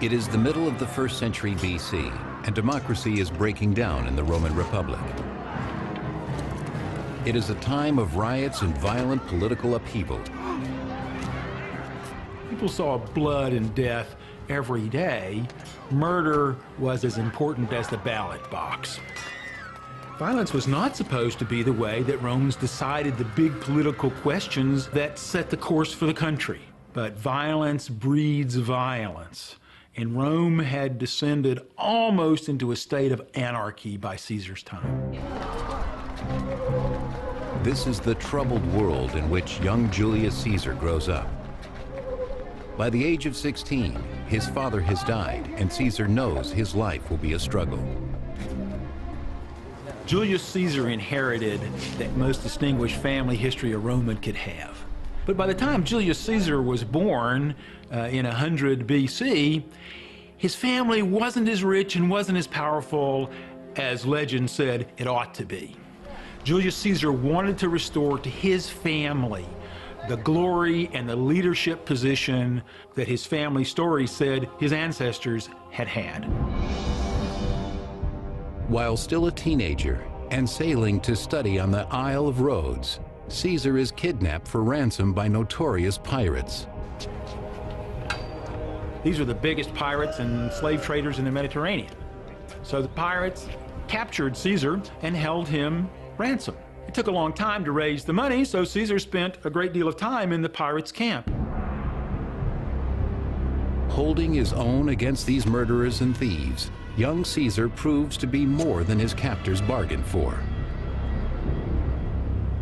It is the middle of the 1st century BC, and democracy is breaking down in the Roman Republic. It is a time of riots and violent political upheaval. People saw blood and death every day. Murder was as important as the ballot box. Violence was not supposed to be the way that Romans decided the big political questions that set the course for the country. But violence breeds violence. And Rome had descended almost into a state of anarchy by Caesar's time. This is the troubled world in which young Julius Caesar grows up. By the age of 16, his father has died, and Caesar knows his life will be a struggle. Julius Caesar inherited that most distinguished family history a Roman could have. But by the time Julius Caesar was born in 100 BC, his family wasn't as rich and wasn't as powerful as legend said it ought to be. Julius Caesar wanted to restore to his family the glory and the leadership position that his family story said his ancestors had had. While still a teenager and sailing to study on the Isle of Rhodes, Caesar is kidnapped for ransom by notorious pirates. These are the biggest pirates and slave traders in the Mediterranean. So the pirates captured Caesar and held him ransom. It took a long time to raise the money, so Caesar spent a great deal of time in the pirates' camp. Holding his own against these murderers and thieves, young Caesar proves to be more than his captors bargained for.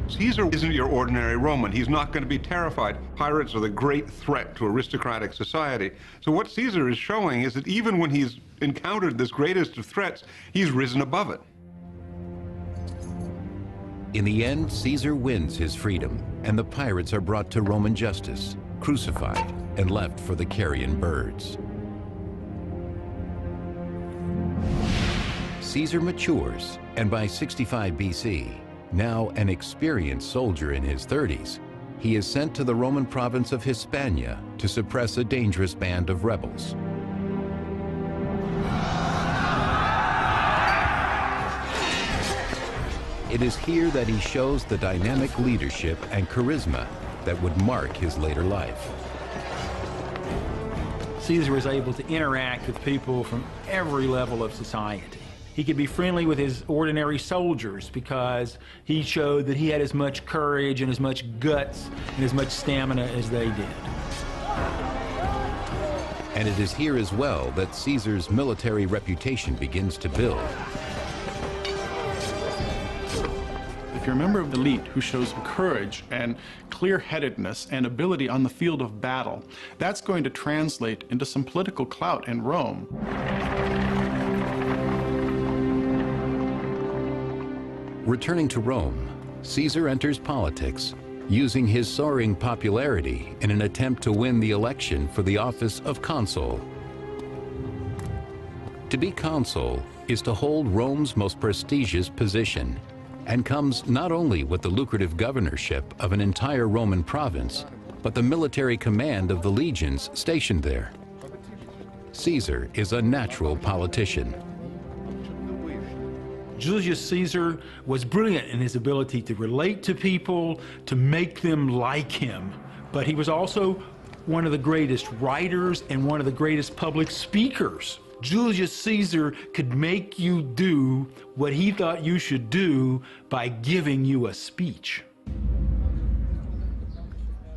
Caesar isn't your ordinary Roman. He's not going to be terrified. Pirates are the great threat to aristocratic society. So what Caesar is showing is that even when he's encountered this greatest of threats, he's risen above it. In the end, Caesar wins his freedom, and the pirates are brought to Roman justice, crucified, and left for the carrion birds. Caesar matures, and by 65 BC, now an experienced soldier in his 30s, he is sent to the Roman province of Hispania to suppress a dangerous band of rebels. It is here that he shows the dynamic leadership and charisma that would mark his later life. Caesar was able to interact with people from every level of society. He could be friendly with his ordinary soldiers because he showed that he had as much courage and as much guts and as much stamina as they did. And it is here as well that Caesar's military reputation begins to build. If you're a member of the elite who shows courage and clear-headedness and ability on the field of battle, that's going to translate into some political clout in Rome. Returning to Rome, Caesar enters politics, using his soaring popularity in an attempt to win the election for the office of consul. To be consul is to hold Rome's most prestigious position, and comes not only with the lucrative governorship of an entire Roman province, but the military command of the legions stationed there. Caesar is a natural politician. Julius Caesar was brilliant in his ability to relate to people, to make them like him. But he was also one of the greatest writers and one of the greatest public speakers. Julius Caesar could make you do what he thought you should do by giving you a speech.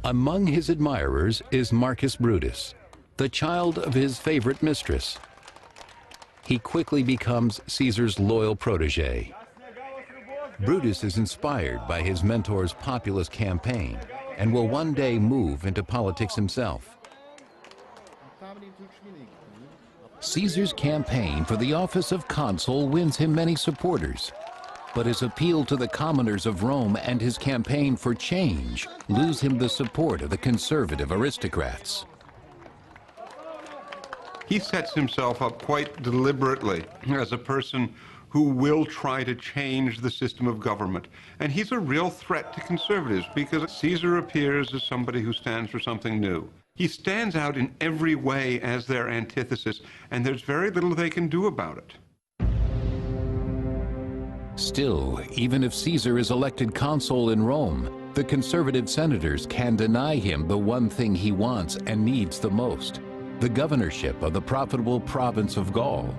Among his admirers is Marcus Brutus, the child of his favorite mistress. He quickly becomes Caesar's loyal protege. Brutus is inspired by his mentor's populist campaign and will one day move into politics himself. Caesar's campaign for the office of consul wins him many supporters, but his appeal to the commoners of Rome and his campaign for change lose him the support of the conservative aristocrats. He sets himself up quite deliberately as a person who will try to change the system of government. And he's a real threat to conservatives because Caesar appears as somebody who stands for something new. He stands out in every way as their antithesis, and there's very little they can do about it. Still, even if Caesar is elected consul in Rome, the conservative senators can deny him the one thing he wants and needs the most, the governorship of the profitable province of Gaul.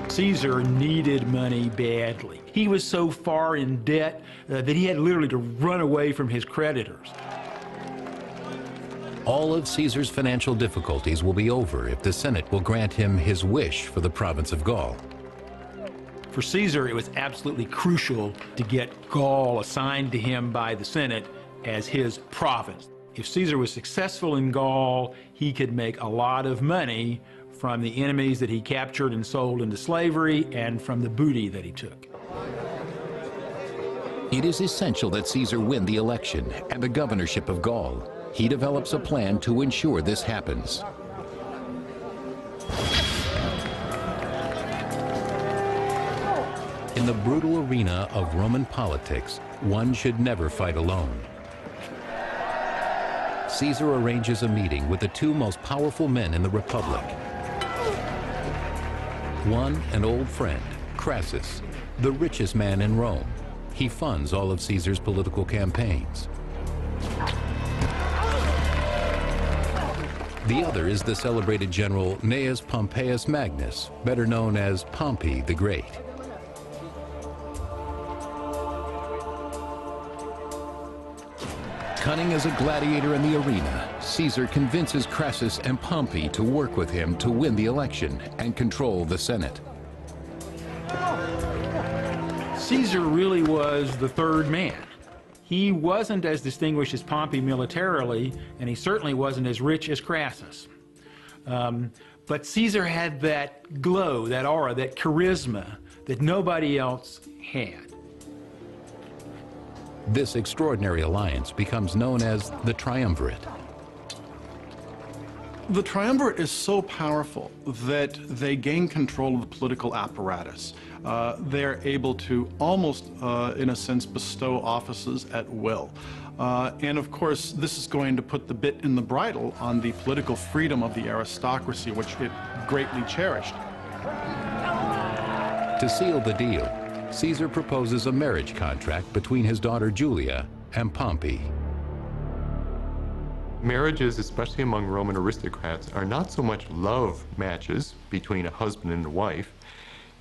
Caesar needed money badly. He was so far in debt that he had literally to run away from his creditors. All of Caesar's financial difficulties will be over if the Senate will grant him his wish for the province of Gaul. For Caesar, it was absolutely crucial to get Gaul assigned to him by the Senate as his province. If Caesar was successful in Gaul, he could make a lot of money from the enemies that he captured and sold into slavery and from the booty that he took. It is essential that Caesar win the election and the governorship of Gaul. He develops a plan to ensure this happens. In the brutal arena of Roman politics, one should never fight alone. Caesar arranges a meeting with the two most powerful men in the Republic. One, an old friend, Crassus, the richest man in Rome. He funds all of Caesar's political campaigns. The other is the celebrated general Gnaeus Pompeius Magnus, better known as Pompey the Great. Cunning as a gladiator in the arena, Caesar convinces Crassus and Pompey to work with him to win the election and control the Senate. Caesar really was the third man. He wasn't as distinguished as Pompey militarily, and he certainly wasn't as rich as Crassus. But Caesar had that glow, that aura, that charisma that nobody else had. This extraordinary alliance becomes known as the Triumvirate. The triumvirate is so powerful that they gain control of the political apparatus. They're able to almost, in a sense, bestow offices at will. And of course, this is going to put the bit in the bridle on the political freedom of the aristocracy, which it greatly cherished. To seal the deal, Caesar proposes a marriage contract between his daughter Julia and Pompey. Marriages, especially among Roman aristocrats, are not so much love matches between a husband and a wife.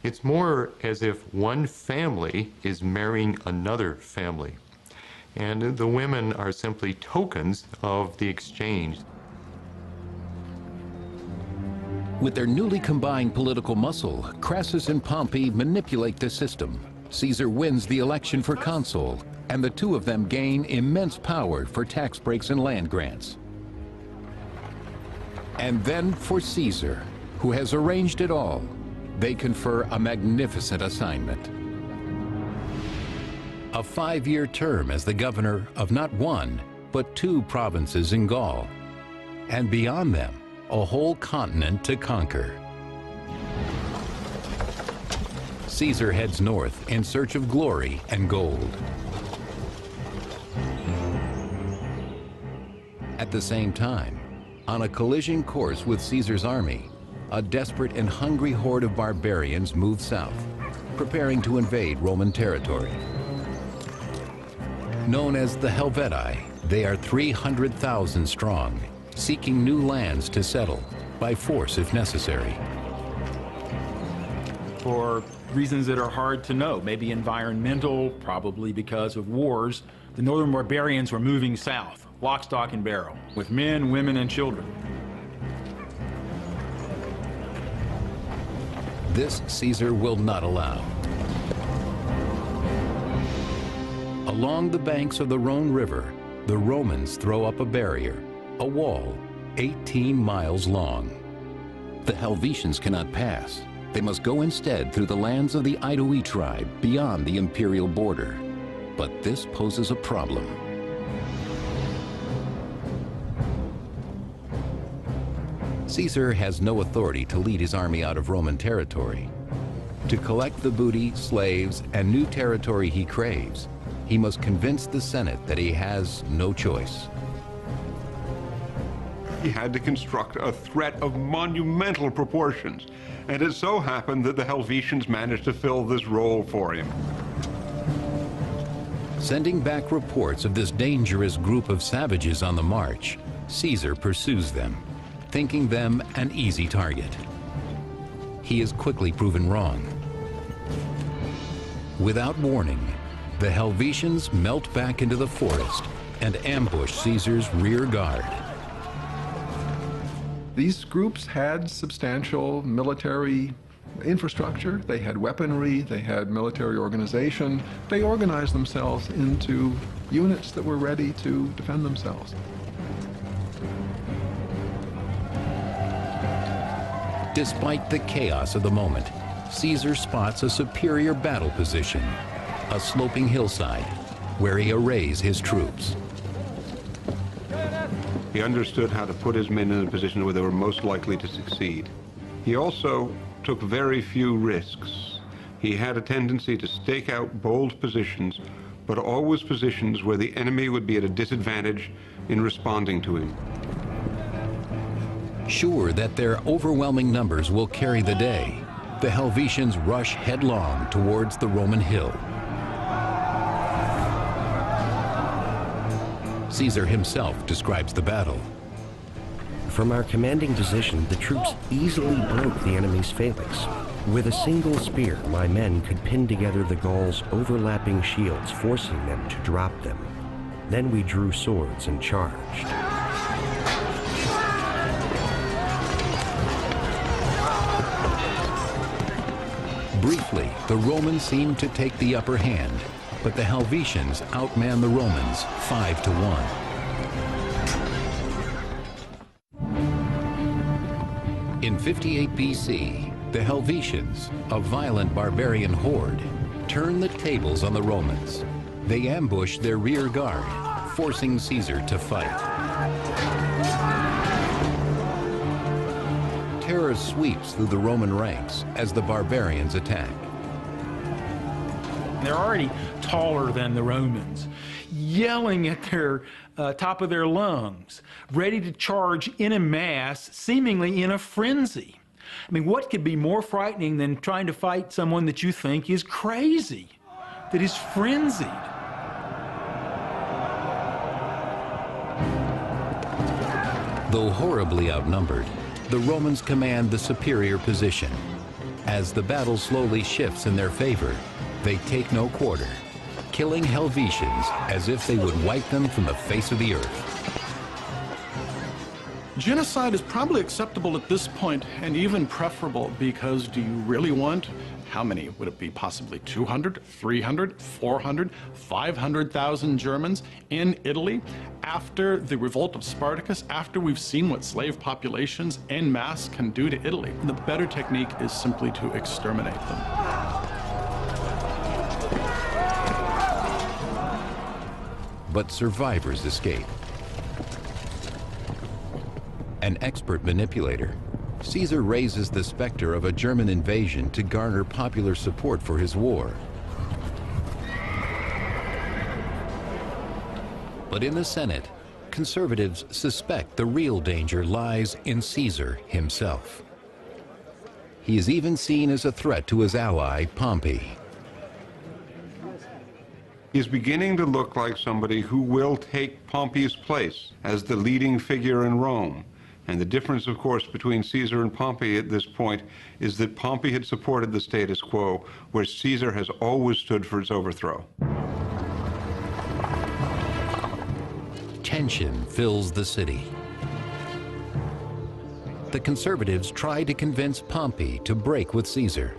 It's more as if one family is marrying another family. And the women are simply tokens of the exchange. With their newly combined political muscle, Crassus and Pompey manipulate the system. Caesar wins the election for consul, and the two of them gain immense power for tax breaks and land grants. And then for Caesar, who has arranged it all, they confer a magnificent assignment. A 5-year term as the governor of not one, but 2 provinces in Gaul, and beyond them, a whole continent to conquer. Caesar heads north in search of glory and gold. At the same time, on a collision course with Caesar's army, a desperate and hungry horde of barbarians move south, preparing to invade Roman territory. Known as the Helvetii, they are 300,000 strong, seeking new lands to settle, by force if necessary. For reasons that are hard to know, maybe environmental, probably because of wars, the northern barbarians were moving south, lock, stock, and barrel, with men, women, and children. This Caesar will not allow. Along the banks of the Rhone River, the Romans throw up a barrier, a wall, 18 miles long. The Helvetians cannot pass. They must go instead through the lands of the Aedui tribe beyond the imperial border. But this poses a problem. Caesar has no authority to lead his army out of Roman territory. To collect the booty, slaves, and new territory he craves, he must convince the Senate that he has no choice. he had to construct a threat of monumental proportions. And it so happened that the Helvetians managed to fill this role for him. Sending back reports of this dangerous group of savages on the march, Caesar pursues them, thinking them an easy target. He is quickly proven wrong. Without warning, the Helvetians melt back into the forest and ambush Caesar's rear guard. These groups had substantial military infrastructure, they had weaponry, they had military organization. They organized themselves into units that were ready to defend themselves. Despite the chaos of the moment, Caesar spots a superior battle position, a sloping hillside, where he arrays his troops. He understood how to put his men in a position where they were most likely to succeed. He also took very few risks. He had a tendency to stake out bold positions, but always positions where the enemy would be at a disadvantage in responding to him. Sure that their overwhelming numbers will carry the day, the Helvetians rush headlong towards the Roman hill. Caesar himself describes the battle. From our commanding position, the troops easily broke the enemy's phalanx. With a single spear, my men could pin together the Gauls' overlapping shields, forcing them to drop them. Then we drew swords and charged. Briefly, the Romans seemed to take the upper hand, but the Helvetians outmanned the Romans 5-1. In 58 BC, the Helvetians, a violent barbarian horde, turned the tables on the Romans. They ambushed their rear guard, forcing Caesar to fight. Terror sweeps through the Roman ranks as the barbarians attack. They're already taller than the Romans, yelling at their top of their lungs, ready to charge in a mass, seemingly in a frenzy. I mean, what could be more frightening than trying to fight someone that you think is crazy, that is frenzied? Though horribly outnumbered, the Romans command the superior position. As the battle slowly shifts in their favor, they take no quarter, killing Helvetians as if they would wipe them from the face of the earth. Genocide is probably acceptable at this point, and even preferable, because do you really want, how many would it be, possibly 200, 300, 400, 500,000 Germans in Italy after the revolt of Spartacus, after we've seen what slave populations en masse can do to Italy? The better technique is simply to exterminate them. But survivors escape. An expert manipulator, Caesar raises the specter of a German invasion to garner popular support for his war. But in the Senate, conservatives suspect the real danger lies in Caesar himself. He is even seen as a threat to his ally, Pompey. He's beginning to look like somebody who will take Pompey's place as the leading figure in Rome. And the difference, of course, between Caesar and Pompey at this point is that Pompey had supported the status quo, where Caesar has always stood for its overthrow. Tension fills the city. The conservatives try to convince Pompey to break with Caesar.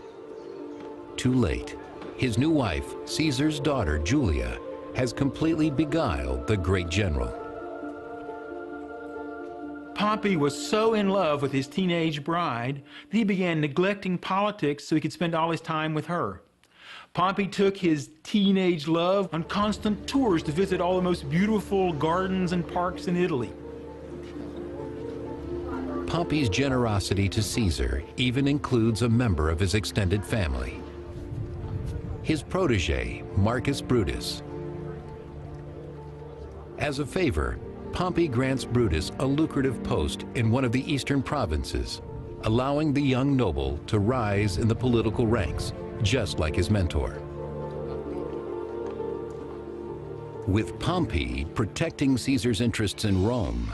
Too late. His new wife, Caesar's daughter, Julia, has completely beguiled the great general. Pompey was so in love with his teenage bride that he began neglecting politics so he could spend all his time with her. Pompey took his teenage love on constant tours to visit all the most beautiful gardens and parks in Italy. Pompey's generosity to Caesar even includes a member of his extended family, his protege, Marcus Brutus. As a favor, Pompey grants Brutus a lucrative post in one of the eastern provinces, allowing the young noble to rise in the political ranks, just like his mentor. With Pompey protecting Caesar's interests in Rome,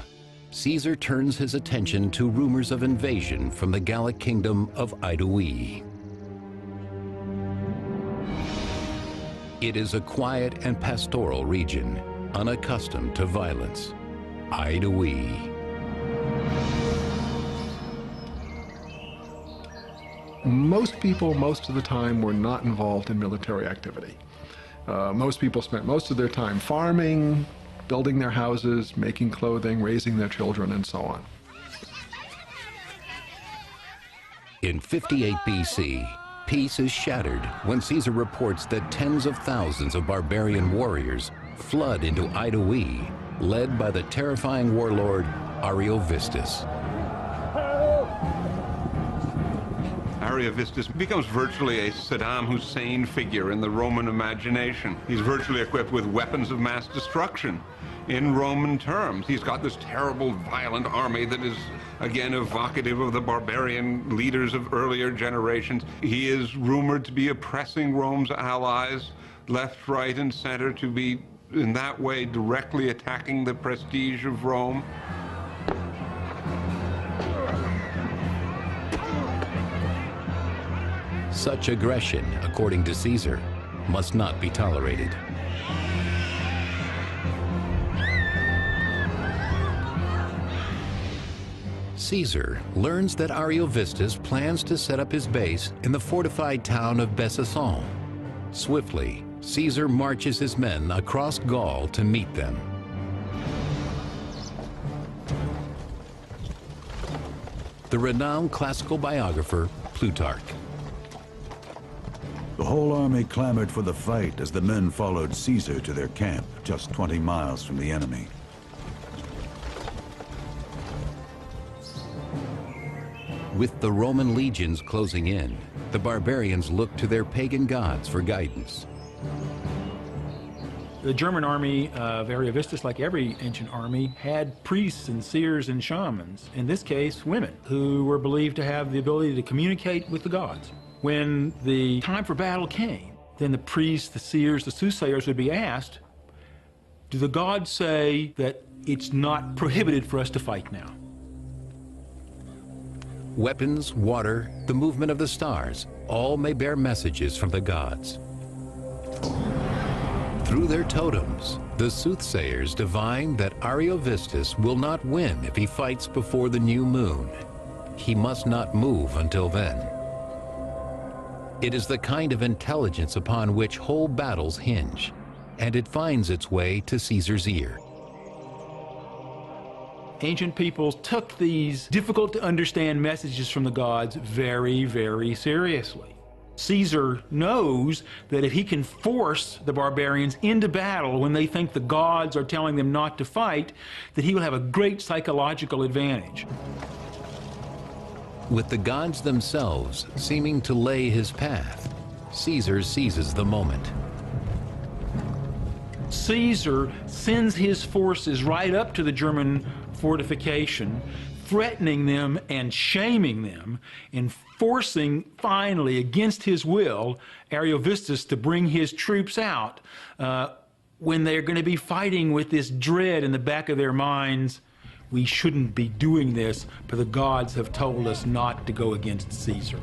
Caesar turns his attention to rumors of invasion from the Gallic kingdom of Aedui. It is a quiet and pastoral region, unaccustomed to violence. Aedui. Most people, most of the time, were not involved in military activity. Most people spent most of their time farming, building their houses, making clothing, raising their children, and so on. In 58 BC, peace is shattered when Caesar reports that tens of thousands of barbarian warriors flood into Aedui, led by the terrifying warlord Ariovistus. Ariovistus becomes virtually a Saddam Hussein figure in the Roman imagination. He's virtually equipped with weapons of mass destruction in Roman terms. He's got this terrible, violent army that is, again, evocative of the barbarian leaders of earlier generations. He is rumored to be oppressing Rome's allies, left, right, and center, to be, in that way, directly attacking the prestige of Rome. Such aggression, according to Caesar, must not be tolerated. Caesar learns that Ariovistus plans to set up his base in the fortified town of Besançon. Swiftly, Caesar marches his men across Gaul to meet them. The renowned classical biographer Plutarch. The whole army clamored for the fight as the men followed Caesar to their camp, just 20 miles from the enemy. With the Roman legions closing in, the barbarians looked to their pagan gods for guidance. The German army of Ariovistus, like every ancient army, had priests and seers and shamans, in this case women, who were believed to have the ability to communicate with the gods. When the time for battle came, then the priests, the seers, the soothsayers would be asked, do the gods say that it's not prohibited for us to fight now? Weapons, water, the movement of the stars, all may bear messages from the gods. Through their totems, the soothsayers divine that Ariovistus will not win if he fights before the new moon. He must not move until then. It is the kind of intelligence upon which whole battles hinge, and it finds its way to Caesar's ear. Ancient peoples took these difficult to understand messages from the gods very, very seriously. Caesar knows that if he can force the barbarians into battle when they think the gods are telling them not to fight, that he will have a great psychological advantage. With the gods themselves seeming to lay his path, Caesar seizes the moment. Caesar sends his forces right up to the German fortification, threatening them and shaming them, and forcing, finally, against his will, Ariovistus to bring his troops out when they're going to be fighting with this dread in the back of their minds. We shouldn't be doing this, but the gods have told us not to go against Caesar.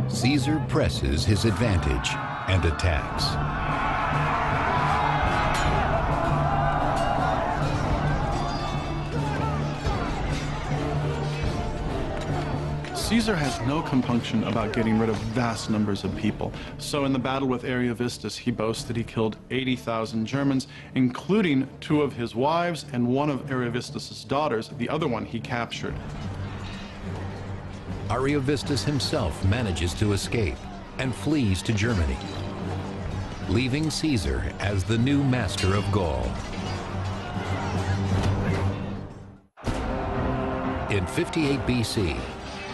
Caesar presses his advantage and attacks. Caesar has no compunction about getting rid of vast numbers of people. So in the battle with Ariovistus, he boasts that he killed 80,000 Germans, including 2 of his wives and 1 of Ariovistus's daughters. The other one he captured. Ariovistus himself manages to escape and flees to Germany, leaving Caesar as the new master of Gaul. In 58 BC,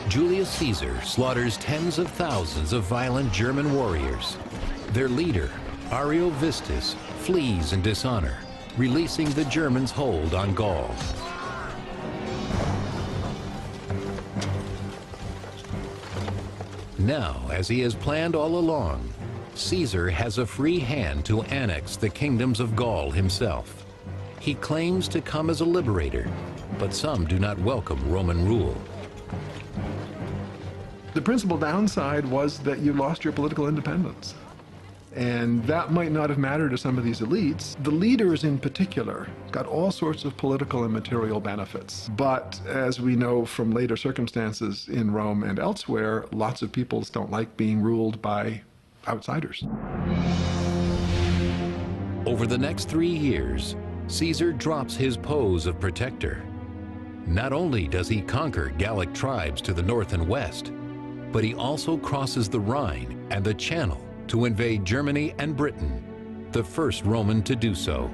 Julius Caesar slaughters tens of thousands of violent German warriors. Their leader, Ariovistus, flees in dishonor, releasing the Germans' hold on Gaul. Now, as he has planned all along, Caesar has a free hand to annex the kingdoms of Gaul himself. He claims to come as a liberator, but some do not welcome Roman rule. The principal downside was that you lost your political independence. And that might not have mattered to some of these elites. The leaders in particular got all sorts of political and material benefits. But as we know from later circumstances in Rome and elsewhere, lots of peoples don't like being ruled by outsiders. Over the next 3 years, Caesar drops his pose of protector. Not only does he conquer Gallic tribes to the north and west, but he also crosses the Rhine and the Channel to invade Germany and Britain, the first Roman to do so.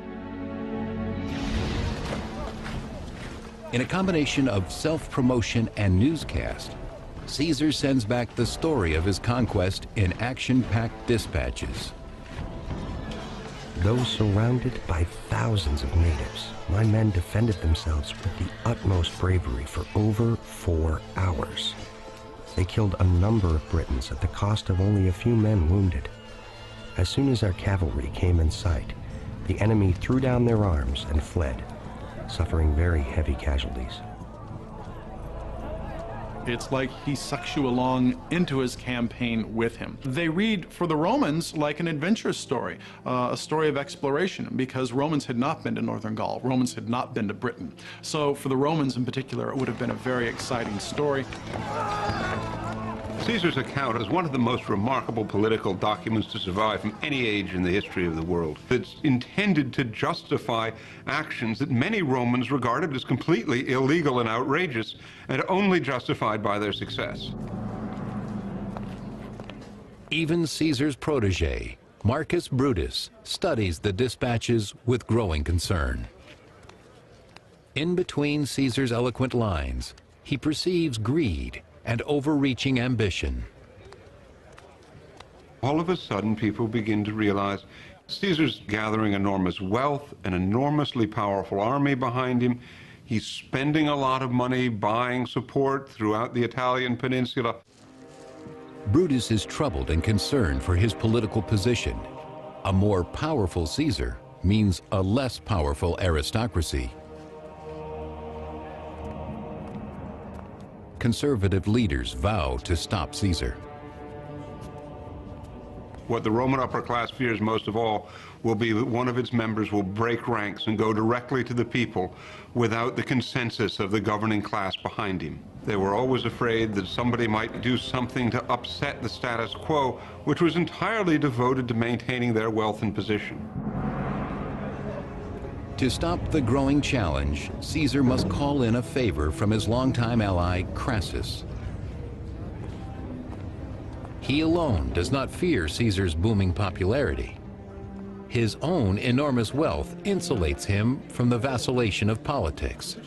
In a combination of self-promotion and newscast, Caesar sends back the story of his conquest in action-packed dispatches. Though surrounded by thousands of natives, my men defended themselves with the utmost bravery for over 4 hours. They killed a number of Britons at the cost of only a few men wounded. As soon as our cavalry came in sight, the enemy threw down their arms and fled, suffering very heavy casualties. It's like he sucks you along into his campaign with him. They read, for the Romans, like an adventure story, a story of exploration, because Romans had not been to northern Gaul. Romans had not been to Britain. So for the Romans in particular, it would have been a very exciting story. Caesar's account is one of the most remarkable political documents to survive from any age in the history of the world. It's intended to justify actions that many Romans regarded as completely illegal and outrageous, and only justified by their success. Even Caesar's protege, Marcus Brutus, studies the dispatches with growing concern. In between Caesar's eloquent lines, he perceives greed and overreaching ambition. All of a sudden, people begin to realize Caesar's gathering enormous wealth, an enormously powerful army behind him. He's spending a lot of money buying support throughout the Italian peninsula. Brutus is troubled and concerned for his political position. A more powerful Caesar means a less powerful aristocracy. Conservative leaders vow to stop Caesar. What the Roman upper class fears most of all will be that one of its members will break ranks and go directly to the people without the consensus of the governing class behind him. They were always afraid that somebody might do something to upset the status quo, which was entirely devoted to maintaining their wealth and position. To stop the growing challenge, Caesar must call in a favor from his longtime ally, Crassus. He alone does not fear Caesar's booming popularity. His own enormous wealth insulates him from the vacillation of politics.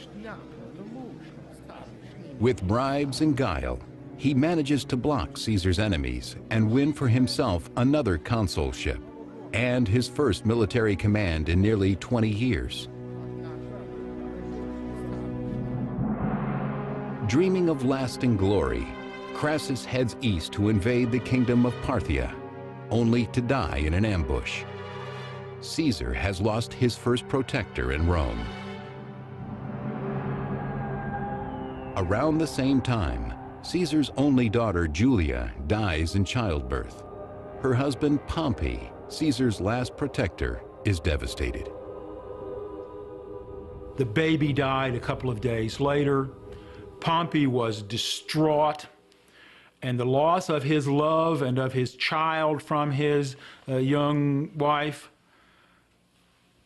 With bribes and guile, he manages to block Caesar's enemies and win for himself another consulship and his first military command in nearly 20 years. Dreaming of lasting glory, Crassus heads east to invade the kingdom of Parthia, only to die in an ambush. Caesar has lost his first protector in Rome. Around the same time, Caesar's only daughter, Julia, dies in childbirth. Her husband, Pompey, Caesar's last protector, is devastated. The baby died a couple of days later. Pompey was distraught, and the loss of his love and of his child from his young wife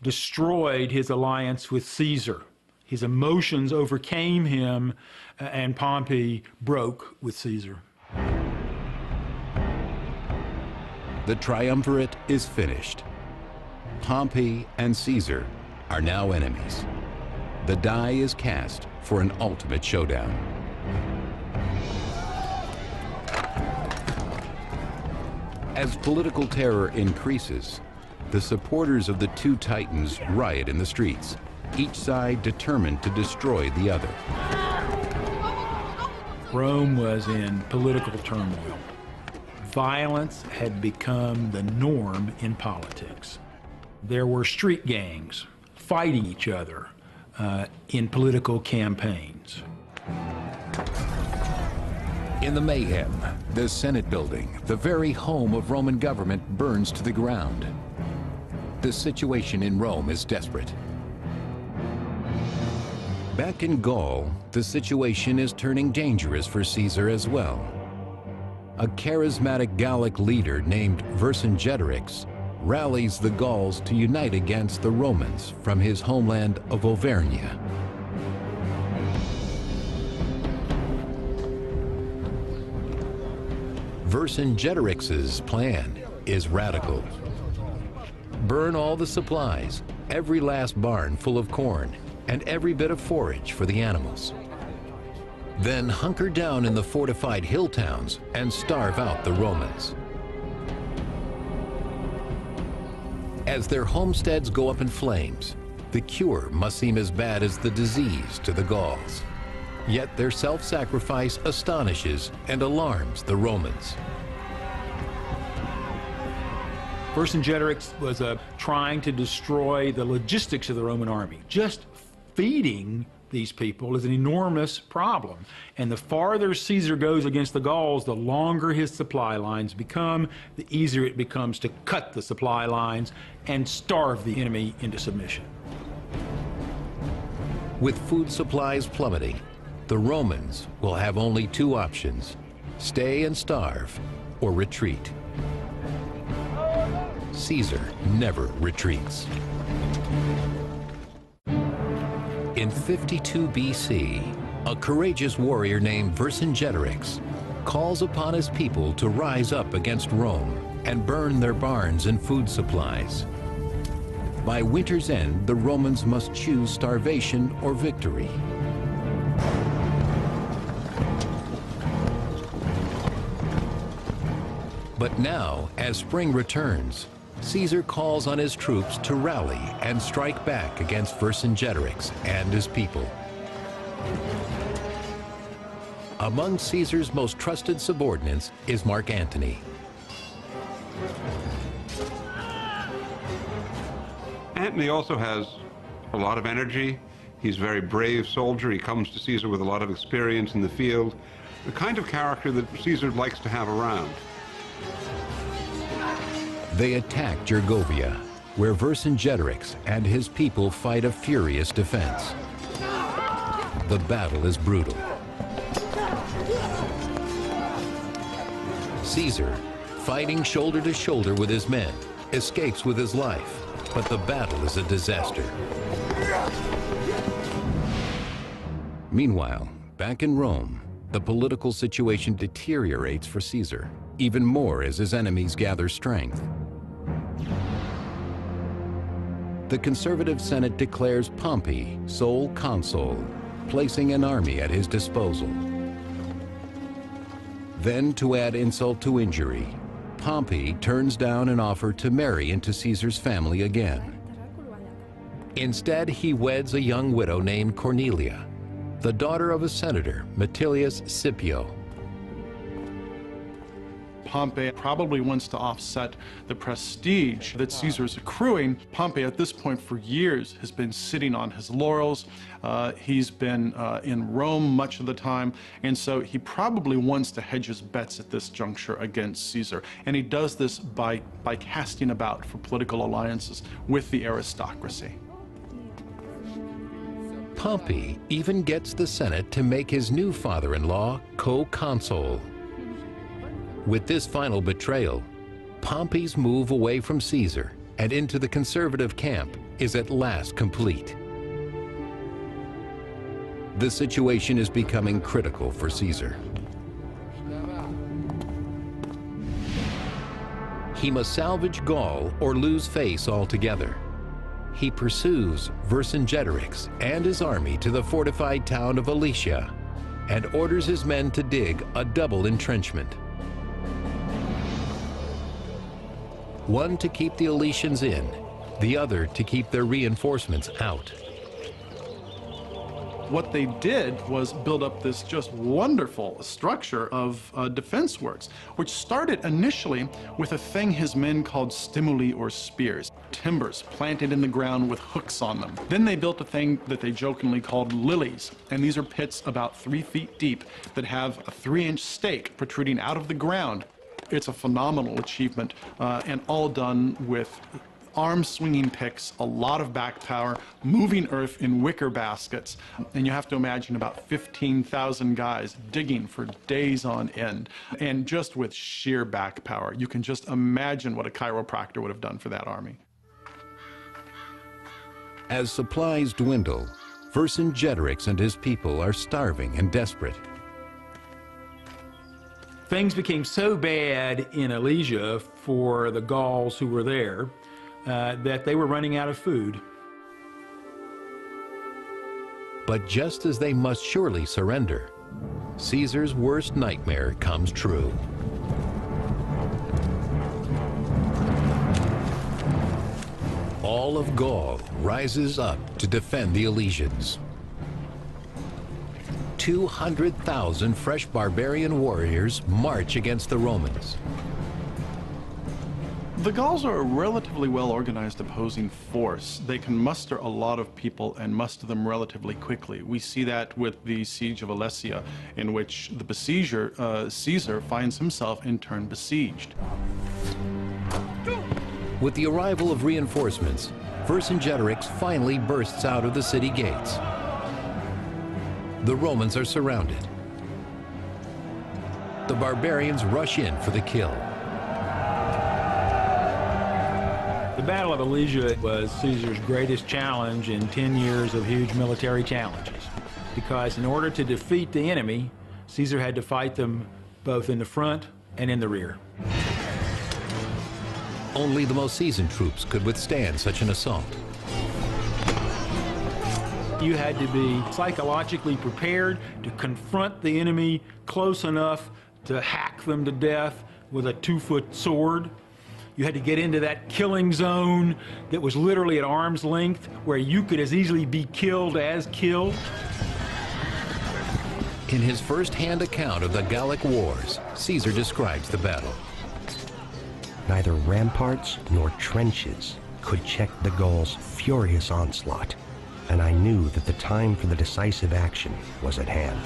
destroyed his alliance with Caesar. His emotions overcame him, and Pompey broke with Caesar. The triumvirate is finished. Pompey and Caesar are now enemies. The die is cast for an ultimate showdown. As political terror increases, the supporters of the two titans riot in the streets, each side determined to destroy the other. Rome was in political turmoil. Violence had become the norm in politics. There were street gangs fighting each other in political campaigns. In the mayhem, the Senate building, the very home of Roman government, burns to the ground. The situation in Rome is desperate. Back in Gaul, the situation is turning dangerous for Caesar as well. A charismatic Gallic leader named Vercingetorix rallies the Gauls to unite against the Romans from his homeland of Auvergne. Vercingetorix's plan is radical. Burn all the supplies, every last barn full of corn, and every bit of forage for the animals. Then hunker down in the fortified hill towns and starve out the Romans. As their homesteads go up in flames, the cure must seem as bad as the disease to the Gauls. Yet their self-sacrifice astonishes and alarms the Romans. Vercingetorix was trying to destroy the logistics of the Roman army. Just feeding these people is an enormous problem. And the farther Caesar goes against the Gauls, the longer his supply lines become, the easier it becomes to cut the supply lines and starve the enemy into submission. With food supplies plummeting, the Romans will have only two options: stay and starve, or retreat. Caesar never retreats. In 52 BC, a courageous warrior named Vercingetorix calls upon his people to rise up against Rome and burn their barns and food supplies. By winter's end, the Romans must choose starvation or victory. But now, as spring returns, Caesar calls on his troops to rally and strike back against Vercingetorix and his people. Among Caesar's most trusted subordinates is Mark Antony. Antony also has a lot of energy. He's a very brave soldier. He comes to Caesar with a lot of experience in the field, the kind of character that Caesar likes to have around. They attack Gergovia, where Vercingetorix and his people fight a furious defense. The battle is brutal. Caesar, fighting shoulder to shoulder with his men, escapes with his life, but the battle is a disaster. Meanwhile, back in Rome, the political situation deteriorates for Caesar, even more as his enemies gather strength. The conservative Senate declares Pompey sole consul, placing an army at his disposal. Then, to add insult to injury, Pompey turns down an offer to marry into Caesar's family again. Instead, he weds a young widow named Cornelia, the daughter of a senator, Metilius Scipio. Pompey probably wants to offset the prestige that Caesar is accruing. Pompey, at this point for years, has been sitting on his laurels. He's been in Rome much of the time, and so he probably wants to hedge his bets at this juncture against Caesar. And he does this by casting about for political alliances with the aristocracy. Pompey even gets the Senate to make his new father-in-law co-consul. With this final betrayal, Pompey's move away from Caesar and into the conservative camp is at last complete. The situation is becoming critical for Caesar. He must salvage Gaul or lose face altogether. He pursues Vercingetorix and his army to the fortified town of Alesia and orders his men to dig a double entrenchment. one to keep the Elysians in, the other to keep their reinforcements out. What they did was build up this just wonderful structure of defense works, which started initially with a thing his men called stimuli or spears, timbers planted in the ground with hooks on them. Then they built a thing that they jokingly called lilies, and these are pits about 3 feet deep that have a 3-inch stake protruding out of the ground. It's a phenomenal achievement, and all done with arm-swinging picks, a lot of back power, moving earth in wicker baskets. And you have to imagine about 15,000 guys digging for days on end. And just with sheer back power, you can just imagine what a chiropractor would have done for that army. As supplies dwindle, Vercingetorix and his people are starving and desperate. Things became so bad in Alesia for the Gauls who were there that they were running out of food. But just as they must surely surrender, Caesar's worst nightmare comes true. All of Gaul rises up to defend the Elysians. 200,000 fresh barbarian warriors march against the Romans. The Gauls are a relatively well-organized opposing force. They can muster a lot of people and muster them relatively quickly. We see that with the siege of Alesia, in which the besieger, Caesar, finds himself in turn besieged. With the arrival of reinforcements, Vercingetorix finally bursts out of the city gates. The Romans are surrounded. The barbarians rush in for the kill. The Battle of Alesia was Caesar's greatest challenge in 10 years of huge military challenges, because in order to defeat the enemy, Caesar had to fight them both in the front and in the rear. Only the most seasoned troops could withstand such an assault. You had to be psychologically prepared to confront the enemy close enough to hack them to death with a 2-foot sword. You had to get into that killing zone that was literally at arm's length, where you could as easily be killed as killed. In his first-hand account of the Gallic Wars, Caesar describes the battle. Neither ramparts nor trenches could check the Gauls' furious onslaught, and I knew that the time for the decisive action was at hand.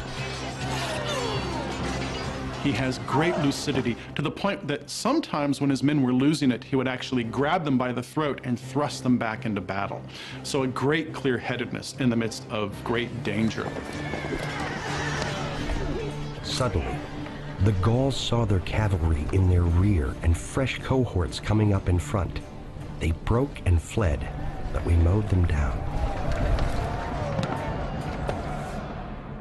He has great lucidity, to the point that sometimes when his men were losing it, he would actually grab them by the throat and thrust them back into battle. So a great clear-headedness in the midst of great danger. Suddenly, the Gauls saw their cavalry in their rear and fresh cohorts coming up in front. They broke and fled, but we mowed them down.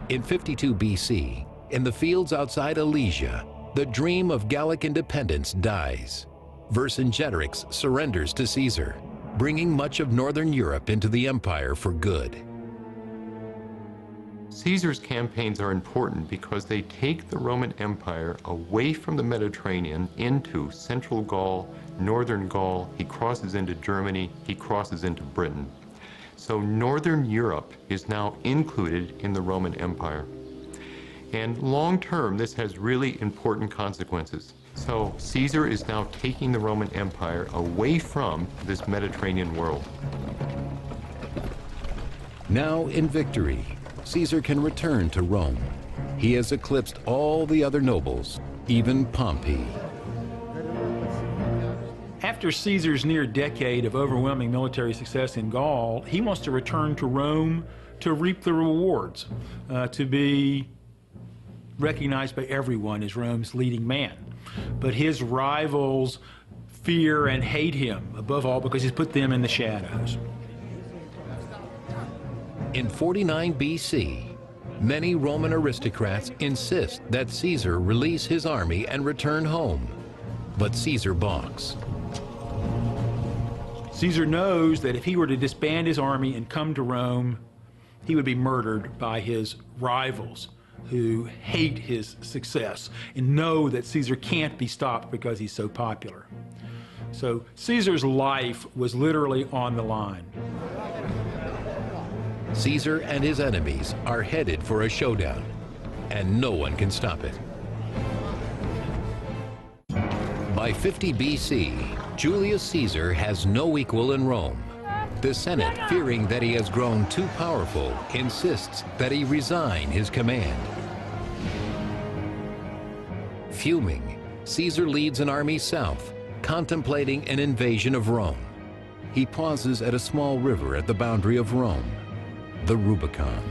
In 52 BC, in the fields outside Alesia, the dream of Gallic independence dies. Vercingetorix surrenders to Caesar, bringing much of northern Europe into the empire for good. Caesar's campaigns are important because they take the Roman Empire away from the Mediterranean into central Gaul, northern Gaul. He crosses into Germany, he crosses into Britain. So northern Europe is now included in the Roman Empire. And long term, this has really important consequences. So Caesar is now taking the Roman Empire away from this Mediterranean world. Now in victory, Caesar can return to Rome. He has eclipsed all the other nobles, even Pompey. After Caesar's near decade of overwhelming military success in Gaul, he wants to return to Rome to reap the rewards, to be recognized by everyone as Rome's leading man. But his rivals fear and hate him, above all because he's put them in the shadows. In 49 BC, many Roman aristocrats insist that Caesar release his army and return home, but Caesar balks. Caesar knows that if he were to disband his army and come to Rome, he would be murdered by his rivals who hate his success and know that Caesar can't be stopped because he's so popular. So Caesar's life was literally on the line. Caesar and his enemies are headed for a showdown, and no one can stop it. By 50 BC, Julius Caesar has no equal in Rome. The Senate, fearing that he has grown too powerful, insists that he resign his command. Fuming, Caesar leads an army south, contemplating an invasion of Rome. He pauses at a small river at the boundary of Rome, the Rubicon.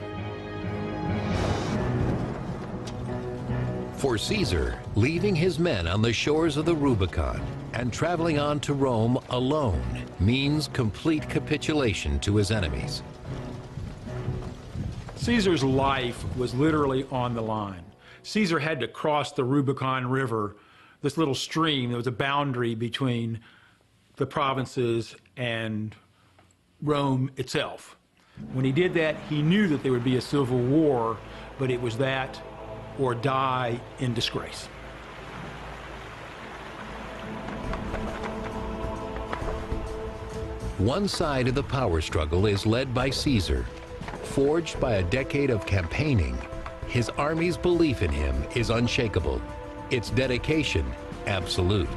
For Caesar, leaving his men on the shores of the Rubicon and traveling on to Rome alone means complete capitulation to his enemies. Caesar's life was literally on the line. Caesar had to cross the Rubicon River, this little stream that was a boundary between the provinces and Rome itself. When he did that, he knew that there would be a civil war, but it was that or die in disgrace. One side of the power struggle is led by Caesar. Forged by a decade of campaigning, his army's belief in him is unshakable, its dedication absolute.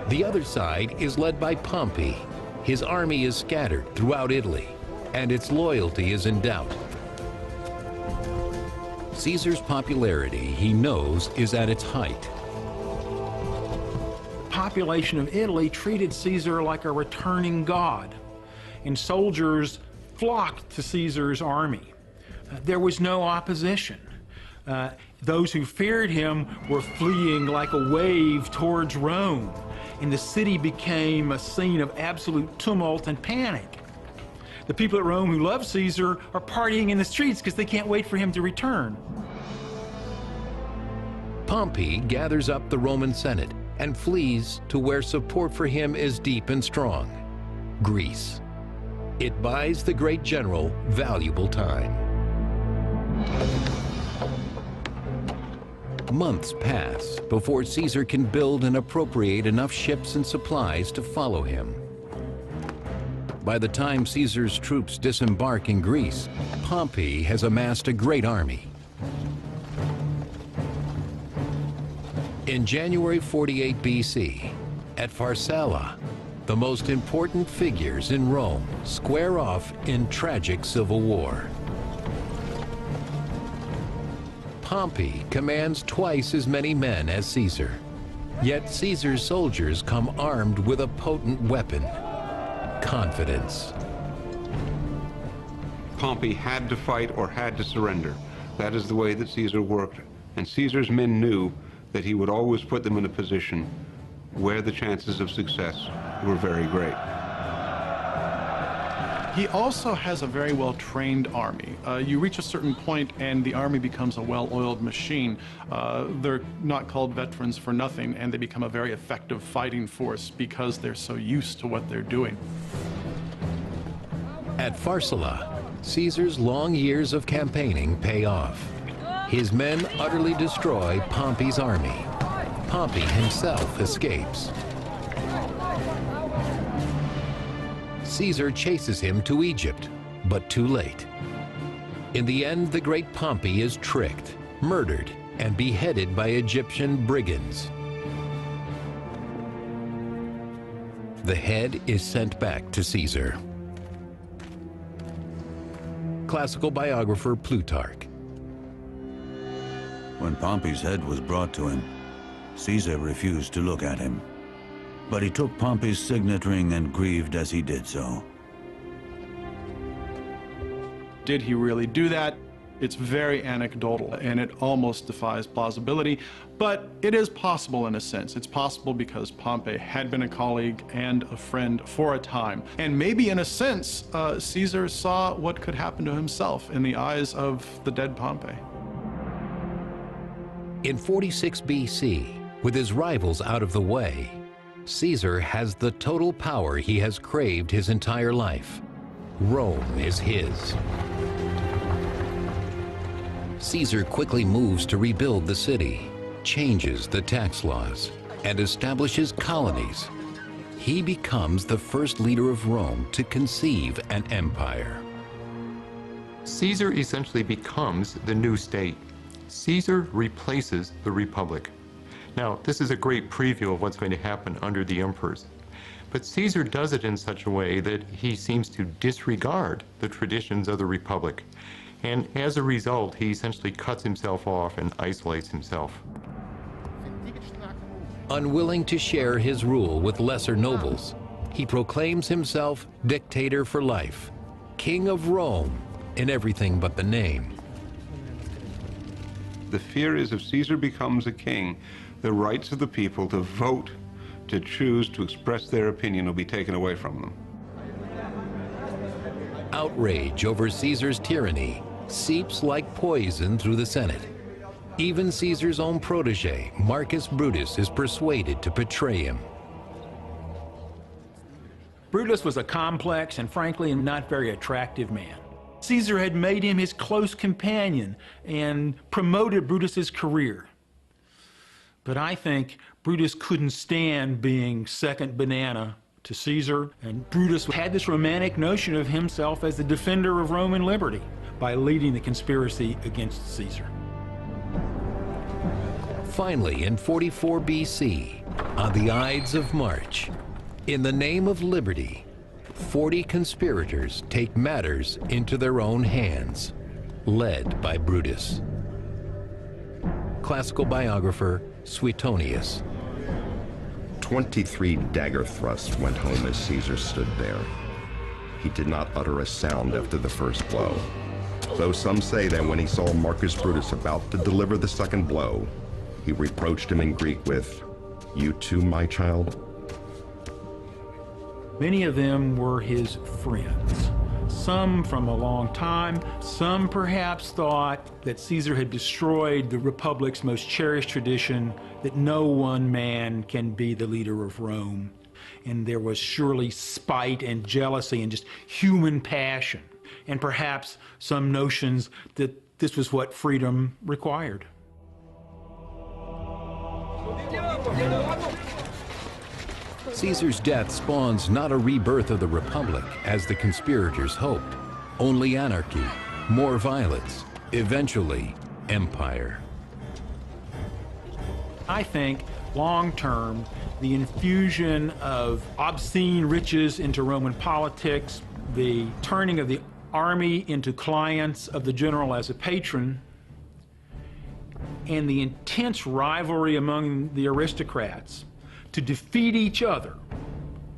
The other side is led by Pompey. His army is scattered throughout Italy, and its loyalty is in doubt. Caesar's popularity, he knows, is at its height. The population of Italy treated Caesar like a returning god, and soldiers flocked to Caesar's army. There was no opposition. Those who feared him were fleeing like a wave towards Rome, and the city became a scene of absolute tumult and panic. The people at Rome who love Caesar are partying in the streets because they can't wait for him to return. Pompey gathers up the Roman Senate and flees to where support for him is deep and strong, Greece. It buys the great general valuable time. Months pass before Caesar can build and appropriate enough ships and supplies to follow him. By the time Caesar's troops disembark in Greece, Pompey has amassed a great army. In January 48 BC, at Pharsalia, the most important figures in Rome square off in tragic civil war. Pompey commands twice as many men as Caesar, yet Caesar's soldiers come armed with a potent weapon: confidence. Pompey had to fight or had to surrender. That is the way that Caesar worked. And Caesar's men knew that he would always put them in a position where the chances of success were very great. He also has a very well-trained army. You reach a certain point and the army becomes a well-oiled machine. They're not called veterans for nothing, and they become a very effective fighting force because they're so used to what they're doing. At Pharsalia, Caesar's long years of campaigning pay off. His men utterly destroy Pompey's army. Pompey himself escapes. Caesar chases him to Egypt, but too late. In the end, the great Pompey is tricked, murdered, and beheaded by Egyptian brigands. The head is sent back to Caesar. Classical biographer Plutarch. When Pompey's head was brought to him, Caesar refused to look at him. But he took Pompey's signet ring and grieved as he did so. Did he really do that? It's very anecdotal, and it almost defies plausibility, but it is possible in a sense. It's possible because Pompey had been a colleague and a friend for a time. And maybe in a sense, Caesar saw what could happen to himself in the eyes of the dead Pompey. In 46 BC, with his rivals out of the way, Caesar has the total power he has craved his entire life. Rome is his. Caesar quickly moves to rebuild the city. changes the tax laws, and establishes colonies. He becomes the first leader of Rome to conceive an empire. Caesar essentially becomes the new state. Caesar replaces the Republic. Now, this is a great preview of what's going to happen under the emperors. But Caesar does it in such a way that he seems to disregard the traditions of the Republic. And as a result, he essentially cuts himself off and isolates himself. Unwilling to share his rule with lesser nobles, he proclaims himself dictator for life, king of Rome in everything but the name. The fear is if Caesar becomes a king, the rights of the people to vote, to choose, to express their opinion will be taken away from them. Outrage over Caesar's tyranny seeps like poison through the Senate. Even Caesar's own protege, Marcus Brutus, is persuaded to betray him. Brutus was a complex and frankly not very attractive man. Caesar had made him his close companion and promoted Brutus's career. But I think Brutus couldn't stand being second banana to Caesar, and Brutus had this romantic notion of himself as the defender of Roman liberty by leading the conspiracy against Caesar. Finally, in 44 BC, on the Ides of March, in the name of liberty, 40 conspirators take matters into their own hands, led by Brutus. Classical biographer Suetonius. 23 dagger thrusts went home as Caesar stood there. He did not utter a sound after the first blow, though some say that when he saw Marcus Brutus about to deliver the second blow, he reproached him in Greek with, "You too, my child?" Many of them were his friends. Some from a long time, some perhaps thought that Caesar had destroyed the Republic's most cherished tradition, that no one man can be the leader of Rome. And there was surely spite and jealousy and just human passion, and perhaps some notions that this was what freedom required. Caesar's death spawns not a rebirth of the Republic, as the conspirators hoped, only anarchy, more violence, eventually empire. I think, long-term, the infusion of obscene riches into Roman politics, the turning of the army into clients of the general as a patron, and the intense rivalry among the aristocrats to defeat each other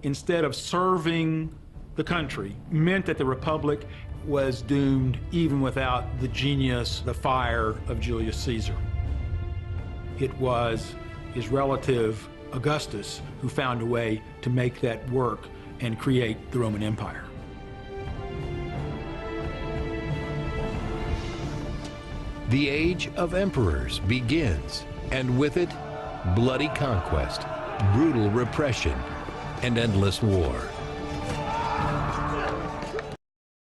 instead of serving the country meant that the Republic was doomed even without the genius, the fire of Julius Caesar. It was his relative Augustus who found a way to make that work and create the Roman Empire. The age of emperors begins, and with it, bloody conquest, brutal repression, and endless war.